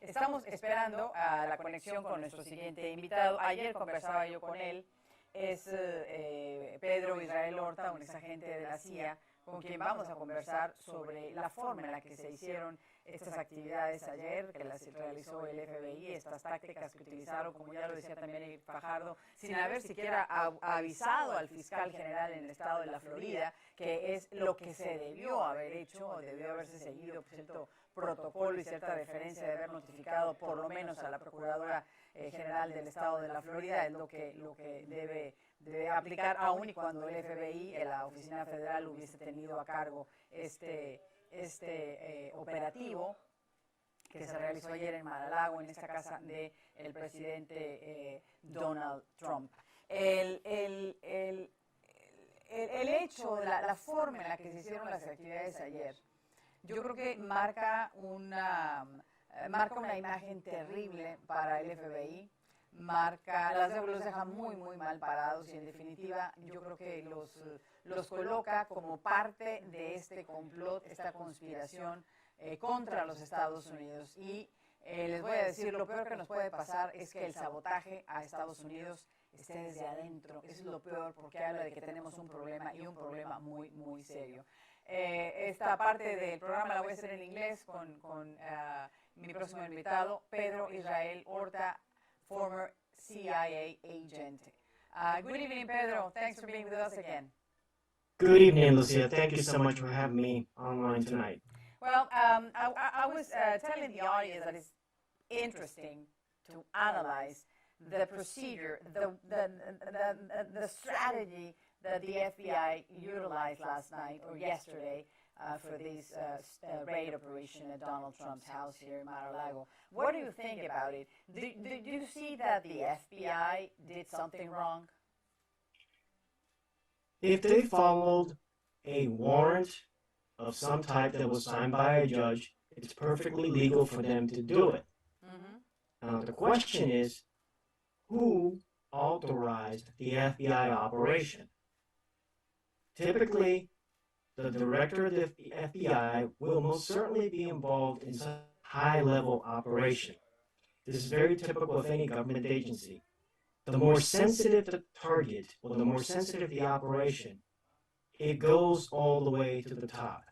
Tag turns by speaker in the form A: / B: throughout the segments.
A: Estamos esperando a la conexión con nuestro siguiente invitado. Ayer conversaba yo con él, es Pedro Israel Horta, un exagente de la CIA, con quien vamos a conversar sobre la forma en la que se hicieron estas actividades ayer, que las realizó el FBI, estas tácticas que utilizaron, como ya lo decía también Eric Fajardo, sin haber siquiera avisado al fiscal general en el estado de la Florida, que es lo que se debió haber hecho, o debió haberse seguido cierto protocolo y cierta deferencia de haber notificado por lo menos a la Procuradora General del estado de la Florida, es lo que debe aplicar, aún y cuando el FBI, la Oficina Federal, hubiese tenido a cargo este operativo que se realizó ayer en Mar-a-Lago, en esta casa del presidente Donald Trump. El hecho, la forma en la que se hicieron las actividades ayer, yo creo que marca una imagen terrible para el FBI, los deja muy, muy mal parados y en definitiva yo creo que los coloca como parte de este complot, esta conspiración contra los Estados Unidos. Y les voy a decir, lo peor que nos puede pasar es que el sabotaje a Estados Unidos esté desde adentro. Eso es lo peor, porque habla de que tenemos un problema y un problema muy, muy serio. Esta parte del programa la voy a hacer en inglés con mi próximo invitado, Pedro Israel Horta, former CIA agent. Good evening, Pedro. Thanks for being with us again.
B: Good evening, Lucia. Thank you so much for having me online tonight.
A: Well, I was telling the audience that it's interesting to analyze the procedure, the strategy that the FBI utilized last night or yesterday for this raid operation at Donald Trump's house here in Mar-a-Lago. What do you think about it? Did you see that the FBI did something wrong?
B: If they followed a warrant of some type that was signed by a judge, it's perfectly legal for them to do it. Mm-hmm. Now, the question is, who authorized the FBI operation? Typically, the director of the FBI will most certainly be involved in some high-level operation. This is very typical of any government agency. The more sensitive the target, or the more sensitive the operation, it goes all the way to the top.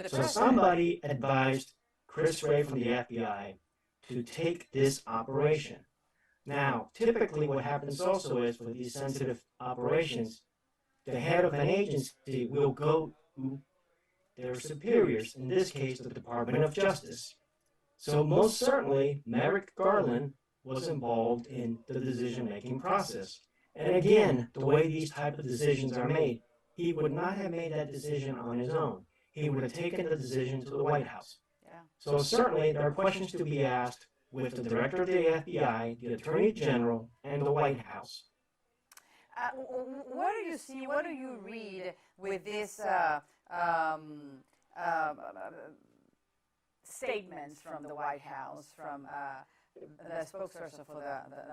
B: So somebody advised Chris Wray from the FBI to take this operation. Now, typically what happens also is for these sensitive operations, the head of an agency will go to their superiors, in this case, the Department of Justice. So most certainly, Merrick Garland was involved in the decision-making process. And again, the way these type of decisions are made, he would not have made that decision on his own. He would have taken the decision to the White House. Yeah. So certainly, there are questions to be asked with the director of the FBI, the Attorney General, and the White House.
A: What do you see, what do you read with these statements from the White House, from the spokesperson for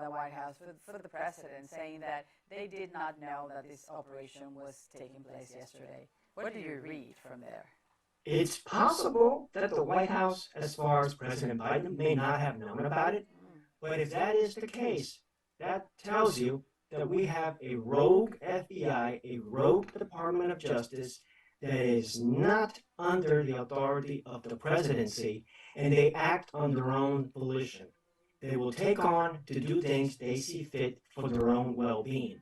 A: the White House, for the president, saying that they did not know that this operation was taking place yesterday? What do you read from there?
B: It's possible that the White House, as far as President Biden, may not have known about it. But if that is the case, that tells you that we have a rogue FBI, a rogue Department of Justice that is not under the authority of the presidency, and they act on their own volition. They will take on to do things they see fit for their own well-being.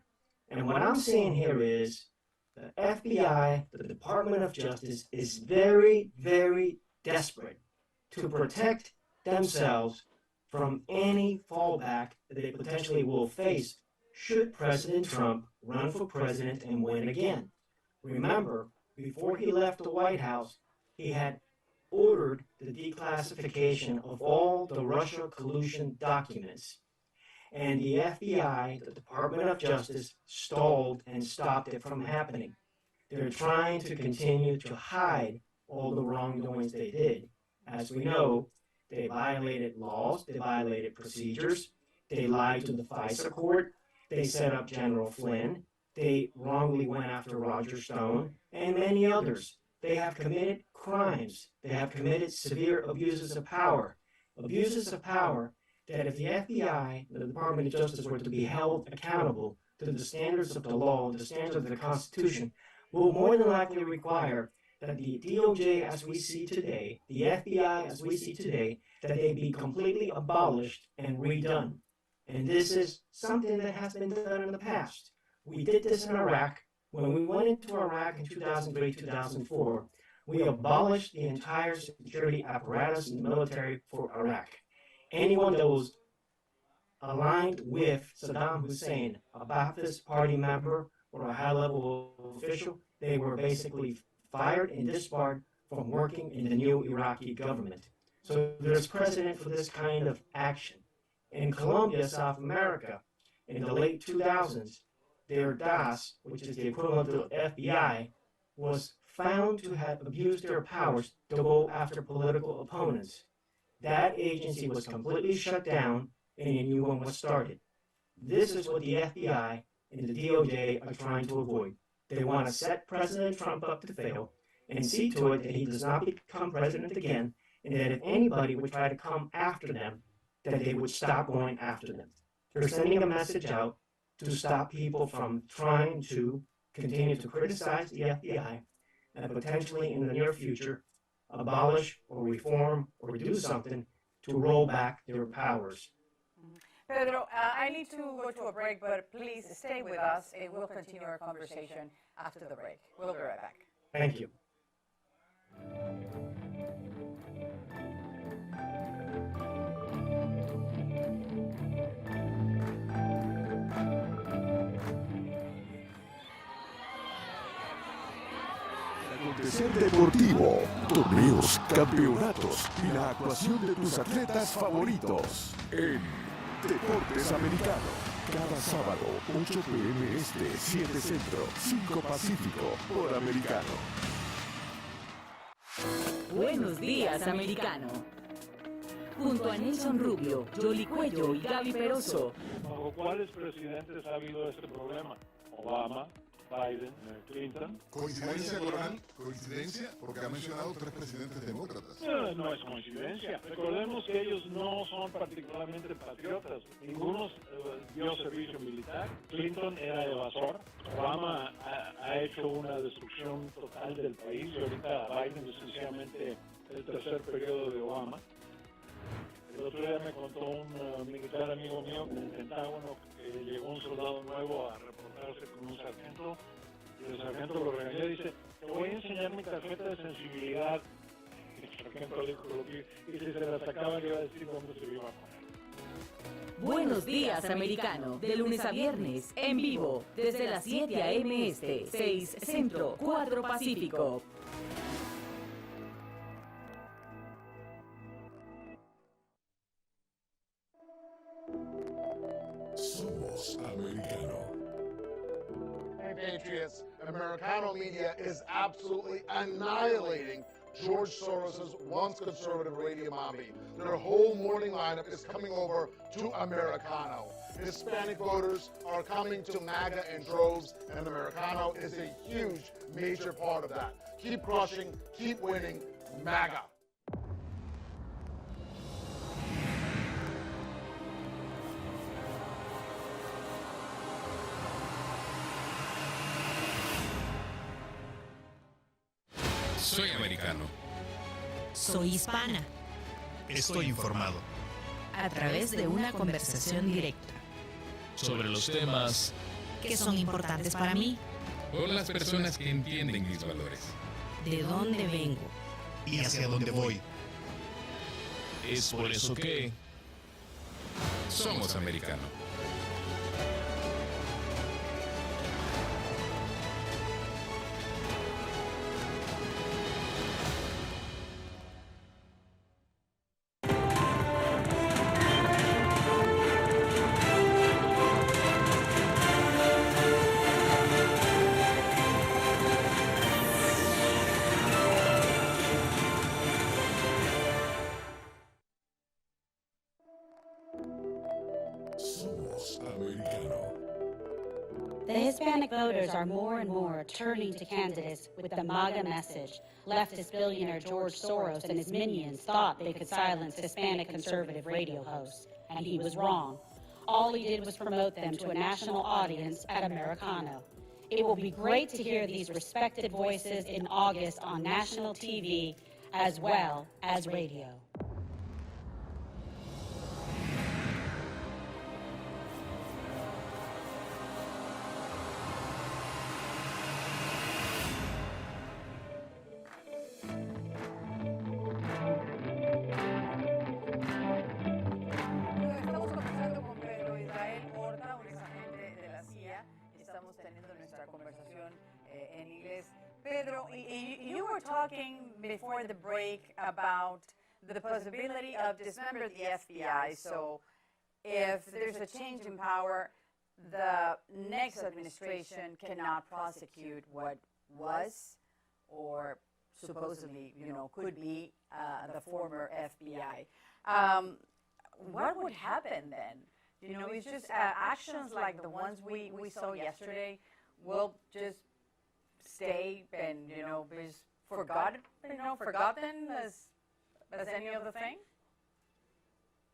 B: And what I'm saying here is the FBI, the Department of Justice, is very, very desperate to protect themselves from any fallback that they potentially will face should President Trump run for president and win again. Remember, before he left the White House, he had ordered the declassification of all the Russia collusion documents. And the FBI, the Department of Justice, stalled and stopped it from happening. They're trying to continue to hide all the wrongdoings they did. As we know, they violated laws, they violated procedures, they lied to the FISA court, they set up General Flynn, they wrongly went after Roger Stone, and many others. They have committed crimes. They have committed severe abuses of power. abuses of power that if the FBI, the Department of Justice, were to be held accountable to the standards of the law, the standards of the Constitution, will more than likely require that the DOJ as we see today, the FBI as we see today, that they be completely abolished and redone. And this is something that has been done in the past. We did this in Iraq. When we went into Iraq in 2003, 2004, we abolished the entire security apparatus in the military for Iraq. Anyone that was aligned with Saddam Hussein, a Ba'athist party member or a high-level official, they were basically fired and disbarred from working in the new Iraqi government. So there's precedent for this kind of action. In Colombia, South America, in the late 2000s, their DAS, which is the equivalent of the FBI, was found to have abused their powers to go after political opponents. That agency was completely shut down and a new one was started. This is what the FBI and the DOJ are trying to avoid. They want to set President Trump up to fail and see to it that he does not become president again, and that if anybody would try to come after them, that they would stop going after them. They're sending a message out to stop people from trying to continue to criticize the FBI and potentially in the near future abolish or reform or do something to roll back their powers.
A: Pedro, I need to go to a break, but please stay with us and we'll continue our conversation after the break. We'll be right back.
B: Thank you.
C: Acontecer deportivo, torneos, campeonatos y la actuación de tus atletas favoritos en Deportes Americano. Cada sábado, 8 p.m. Este, 7 Centro, 5 Pacífico, por Americano.
D: Buenos días, Americano. Junto a Nelson Rubio, Yoli Cuello y Gaby Peroso.
E: ¿Bajo cuáles presidentes ha habido este problema? Obama, Biden, Clinton.
F: ¿Coincidencia, coronel? ¿Coincidencia? Porque ha mencionado 3 presidentes demócratas.
E: No es coincidencia. Recordemos que ellos no son particularmente patriotas. Ninguno dio servicio militar. Clinton era evasor. Obama ha hecho una destrucción total del país y ahorita Biden es sencillamente el tercer periodo de Obama. El otro día me contó un militar amigo mío que en el Pentágono que llegó un soldado nuevo a reportarse con un sargento y el sargento lo regañó y dice, te voy a enseñar mi tarjeta de sensibilidad. Y el sargento le dijo y si se la sacaba le iba a decir dónde se lo iba a poner.
D: Buenos días, Americano. De lunes a viernes, en vivo, desde las 7 a.m. Este, 6 Centro, 4 Pacífico.
C: Somos Americano.
F: Hey, Patriots, Americano media is absolutely annihilating George Soros's once conservative radio mommy. Their whole morning lineup is coming over to Americano. Hispanic voters are coming to MAGA in droves, and Americano is a huge, major part of that. Keep crushing, keep winning, MAGA.
G: Soy americano.
H: Soy hispana.
G: Estoy informado.
H: A través de una conversación directa.
G: Sobre los temas
H: que son importantes para mí.
G: con las personas que entienden mis valores.
H: De dónde vengo.
G: Y hacia dónde voy. Es por eso que somos americanos.
I: The Hispanic voters are more and more turning to candidates with the MAGA message. Leftist billionaire George Soros and his minions thought they could silence Hispanic conservative radio hosts, and he was wrong. All he did was promote them to a national audience at Americano. It will be great to hear these respected voices in August on national TV as well as radio.
A: Pedro, you were talking before the break about the possibility of dismembering the FBI. So if there's a change in power, the next administration cannot prosecute what was or supposedly, could be the former FBI. What would happen then? It's just actions like the ones we saw yesterday will just stay and be forgotten as any other thing?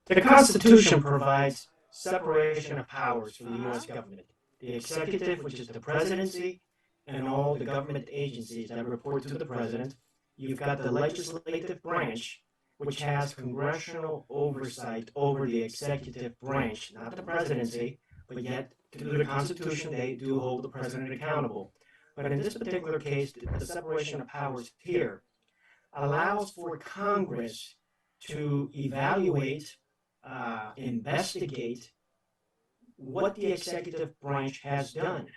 B: The Constitution provides separation of powers for the U.S. government. The executive, which is the presidency, and all the government agencies that report to the president. You've got the legislative branch, which has congressional oversight over the executive branch, not the presidency, but yet through the Constitution they do hold the president accountable. But in this particular case, the separation of powers here allows for Congress to evaluate, investigate what the executive branch has done.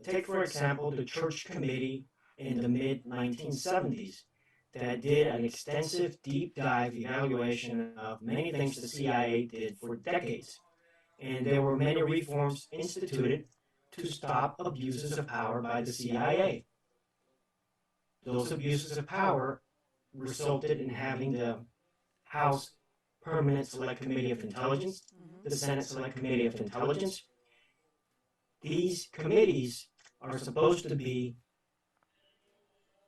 B: Take, for example, the Church Committee in the mid-1970s that did an extensive deep dive evaluation of many things the CIA did for decades. And there were many reforms instituted to stop abuses of power by the CIA. Those abuses of power resulted in having the House Permanent Select Committee of Intelligence, the Senate Select Committee of Intelligence. These committees are supposed to be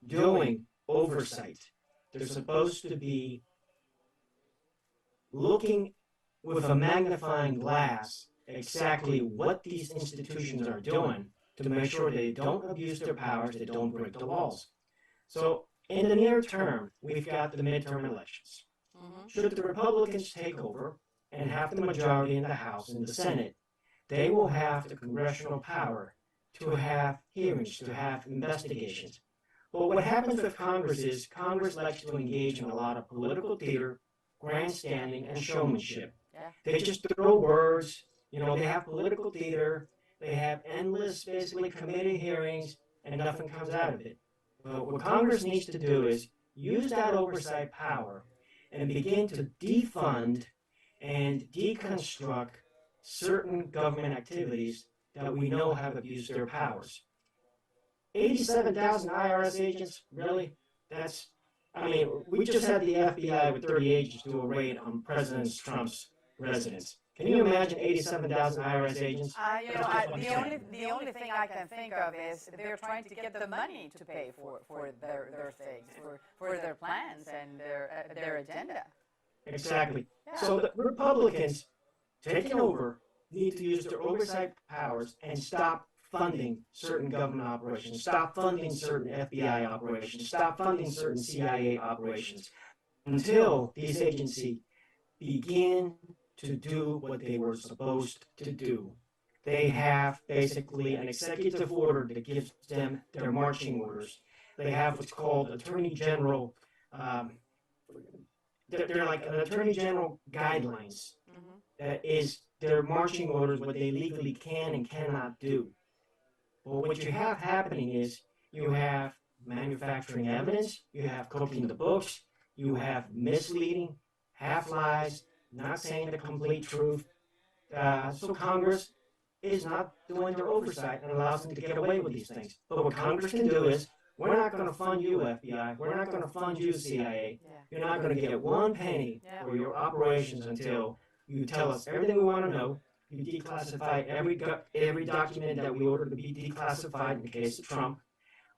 B: doing oversight. They're supposed to be looking with a magnifying glass exactly what these institutions are doing to make sure they don't abuse their powers, they don't break the laws. So in the near term, we've got the midterm elections. Should the Republicans take over and have the majority in the House and the Senate, they will have the congressional power to have hearings, to have investigations. But what happens with Congress is Congress likes to engage in a lot of political theater, grandstanding, and showmanship. They just throw words. They have political theater, they have endless, basically, committee hearings, and nothing comes out of it. Well, what Congress needs to do is use that oversight power and begin to defund and deconstruct certain government activities that we know have abused their powers. 87,000 IRS agents, really? We just had the FBI with 30 agents do a raid on President Trump's residence. Can you imagine 87,000 IRS agents?
A: The only thing I can think of is they're trying to get the money to pay for their things, for their plans and their agenda.
B: Exactly. Yeah. So the Republicans taking over need to use their oversight powers and stop funding certain government operations, stop funding certain FBI operations, stop funding certain CIA operations until these agencies begin to do what they were supposed to do. They have basically an executive order that gives them their marching orders. They have what's called Attorney General, they're like an Attorney General guidelines. That is their marching orders, what they legally can and cannot do. Well, what you have happening is you have manufacturing evidence, you have cooking the books, you have misleading, half-lies, not saying the complete truth. So Congress is not doing their oversight and allows them to get away with these things. But what Congress can do is, we're not going to fund you, FBI. We're not going to fund you, CIA. You're not going to get one penny for your operations until you tell us everything we want to know. You declassify every document that we ordered to be declassified in the case of Trump.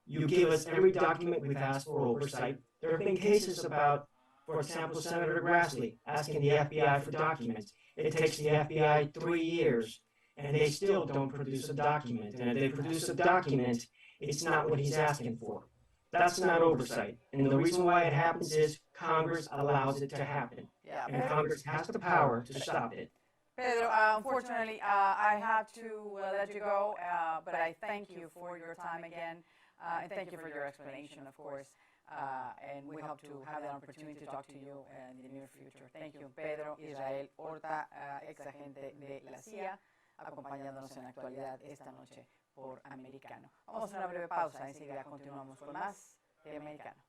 B: You give us every document we've asked for oversight. There have been cases about, for example, Senator Grassley asking the FBI for documents. It takes the FBI 3 years, and they still don't produce a document. And if they produce a document, it's not what he's asking for. That's not oversight. And the reason why it happens is Congress allows it to happen.
A: Yeah,
B: And Congress has the power to stop it.
A: Pedro, unfortunately, I have to let you go, but I thank you for your time again, and thank you for your explanation, of course, and we hope to have the opportunity to talk to you in the near future. Thank you, Pedro Israel Horta, ex agente de la CIA, acompañándonos en la actualidad esta noche por Americano. Vamos a una breve pausa, enseguida continuamos con más de Americano.